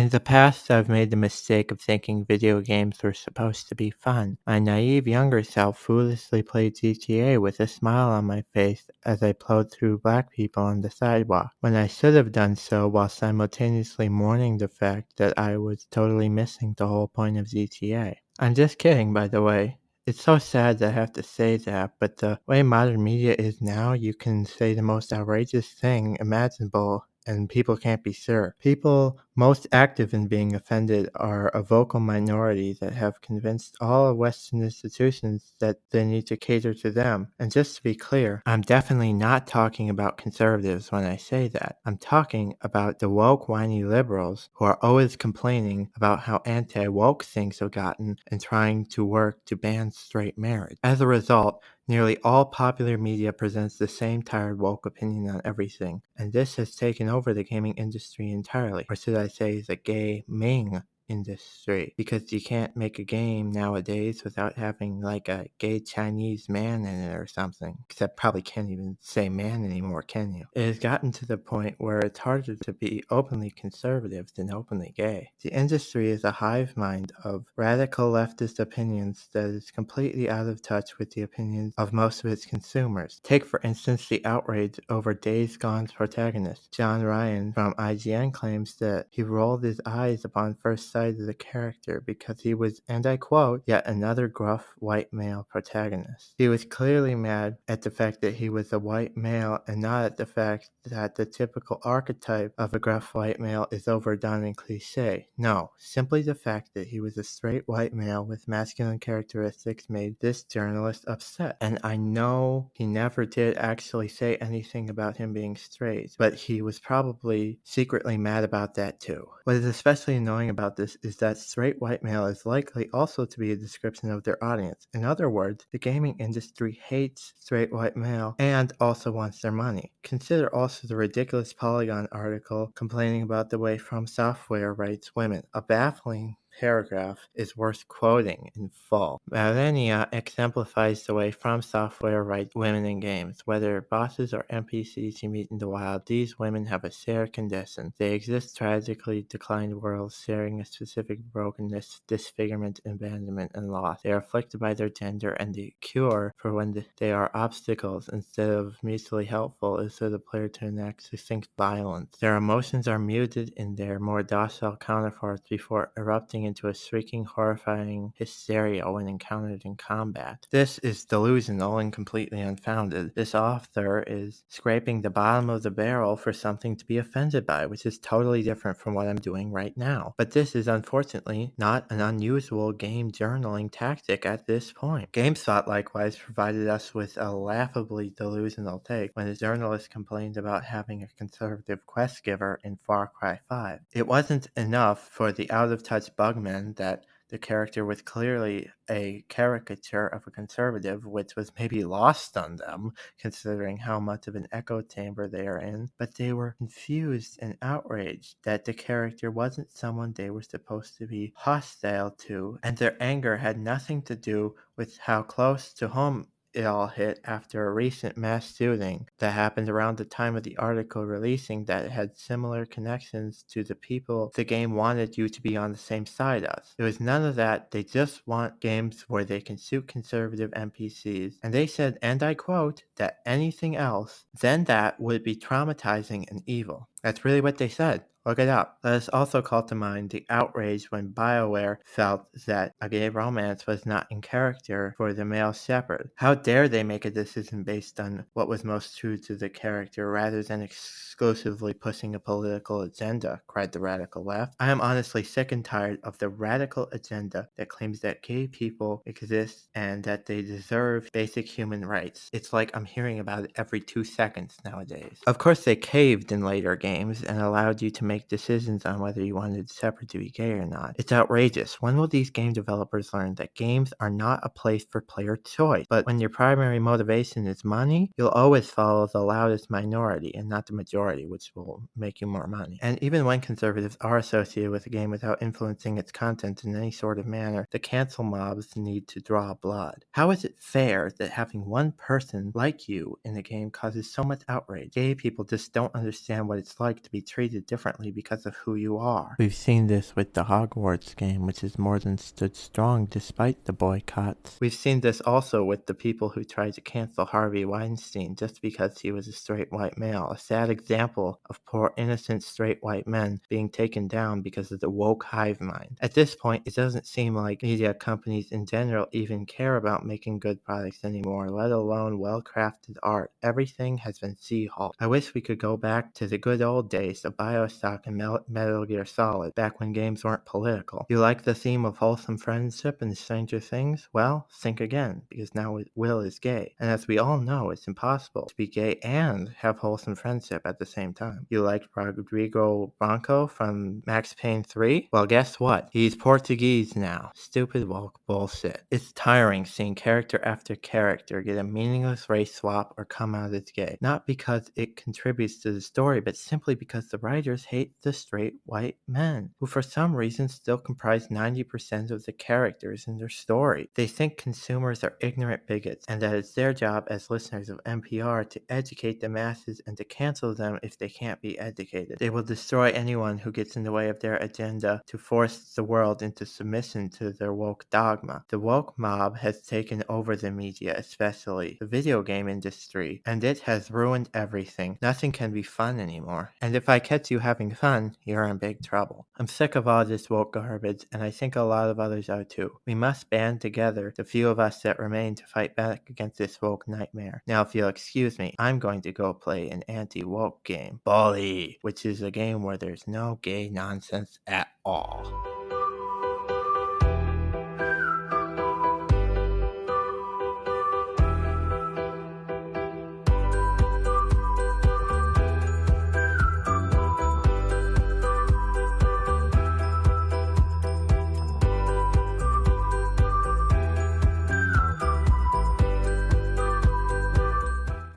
In the past, I've made the mistake of thinking video games were supposed to be fun. My naive younger self foolishly played GTA with a smile on my face as I plowed through black people on the sidewalk, when I should have done so while simultaneously mourning the fact that I was totally missing the whole point of GTA. I'm just kidding, by the way. It's so sad to have to say that, but the way modern media is now, you can say the most outrageous thing imaginable and people can't be sure. People most active in being offended are a vocal minority that have convinced all Western institutions that they need to cater to them. And just to be clear, I'm definitely not talking about conservatives when I say that. I'm talking about the woke whiny liberals who are always complaining about how anti-woke things have gotten and trying to work to ban straight marriage. As a result, nearly all popular media presents the same tired woke opinion on everything, and this has taken over the gaming industry entirely, or should I say the gaming industry, because you can't make a game nowadays without having like a gay Chinese man in it or something, except probably can't even say man anymore, can you? It has gotten to the point where it's harder to be openly conservative than openly gay. The industry is a hive mind of radical leftist opinions that is completely out of touch with the opinions of most of its consumers. Take for instance the outrage over Days Gone's protagonist. John Ryan from IGN claims that he rolled his eyes upon first sight of the character because he was, and I quote, yet another gruff white male protagonist. He was clearly mad at the fact that he was a white male and not at the fact that the typical archetype of a gruff white male is overdone and cliche. No, simply the fact that he was a straight white male with masculine characteristics made this journalist upset. And I know he never did actually say anything about him being straight, but he was probably secretly mad about that too. What is especially annoying about this is that straight white male is likely also to be a description of their audience. In other words, the gaming industry hates straight white male and also wants their money. Consider also the ridiculous Polygon article complaining about the way From Software writes women, a baffling paragraph is worth quoting in full. Millennia exemplifies the way From Software writes women in games. Whether bosses or NPCs you meet in the wild, these women have a shared condition. They exist tragically declined worlds, sharing a specific brokenness, disfigurement, abandonment, and loss. They are afflicted by their gender, and the cure for when they are obstacles instead of mutually helpful is for the player to enact succinct violence. Their emotions are muted in their more docile counterparts before erupting into a shrieking, horrifying hysteria when encountered in combat. This is delusional and completely unfounded. This author is scraping the bottom of the barrel for something to be offended by, which is totally different from what I'm doing right now. But this is unfortunately not an unusual game journaling tactic at this point. GameSpot likewise provided us with a laughably delusional take when a journalist complained about having a conservative quest giver in Far Cry 5. It wasn't enough for the out-of-touch bugmen that the character was clearly a caricature of a conservative, which was maybe lost on them, considering how much of an echo chamber they are in, but they were confused and outraged that the character wasn't someone they were supposed to be hostile to, and their anger had nothing to do with how close to home it all hit after a recent mass shooting that happened around the time of the article releasing that had similar connections to the people the game wanted you to be on the same side of. It was none of that. They just want games where they can shoot conservative NPCs, and they said, and I quote, that anything else than that would be traumatizing and evil. That's really what they said. Look it up. Let us also call to mind the outrage when BioWare felt that a gay romance was not in character for the male shepherd. How dare they make a decision based on what was most true to the character rather than exclusively pushing a political agenda, cried the radical left. I am honestly sick and tired of the radical agenda that claims that gay people exist and that they deserve basic human rights. It's like I'm hearing about it every 2 seconds nowadays. Of course, they caved in later games and allowed you to make decisions on whether you wanted the shepherd to be gay or not. It's outrageous. When will these game developers learn that games are not a place for player choice? But when your primary motivation is money, you'll always follow the loudest minority and not the majority, which will make you more money. And even when conservatives are associated with a game without influencing its content in any sort of manner, the cancel mobs need to draw blood. How is it fair that having one person like you in the game causes so much outrage? Gay people just don't understand what it's it's like to be treated differently because of who you are. We've seen this with the Hogwarts game, which has more than stood strong despite the boycotts. We've seen this also with the people who tried to cancel Harvey Weinstein just because he was a straight white male, a sad example of poor innocent straight white men being taken down because of the woke hive mind. At this point, it doesn't seem like media companies in general even care about making good products anymore, let alone well-crafted art. Everything has been sea-halt. I wish we could go back to the good old days of Bioshock and Metal Gear Solid, back when games weren't political. You like the theme of wholesome friendship in Stranger Things? Well, think again, because now Will is gay. And as we all know, it's impossible to be gay and have wholesome friendship at the same time. You liked Rodrigo Branco from Max Payne 3? Well, guess what? He's Portuguese now. Stupid woke bullshit. It's tiring seeing character after character get a meaningless race swap or come out as gay. Not because it contributes to the story, but simply because the writers hate the straight white men, who for some reason still comprise 90% of the characters in their story. They think consumers are ignorant bigots, and that it's their job as listeners of NPR to educate the masses and to cancel them if they can't be educated. They will destroy anyone who gets in the way of their agenda to force the world into submission to their woke dogma. The woke mob has taken over the media, especially the video game industry, and it has ruined everything. Nothing can be fun anymore. And if I catch you having fun, you're in big trouble. I'm sick of all this woke garbage, and I think a lot of others are too. We must band together, the few of us that remain, to fight back against this woke nightmare. Now, if you'll excuse me, I'm going to go play an anti-woke game, Bully, which is a game where there's no gay nonsense at all.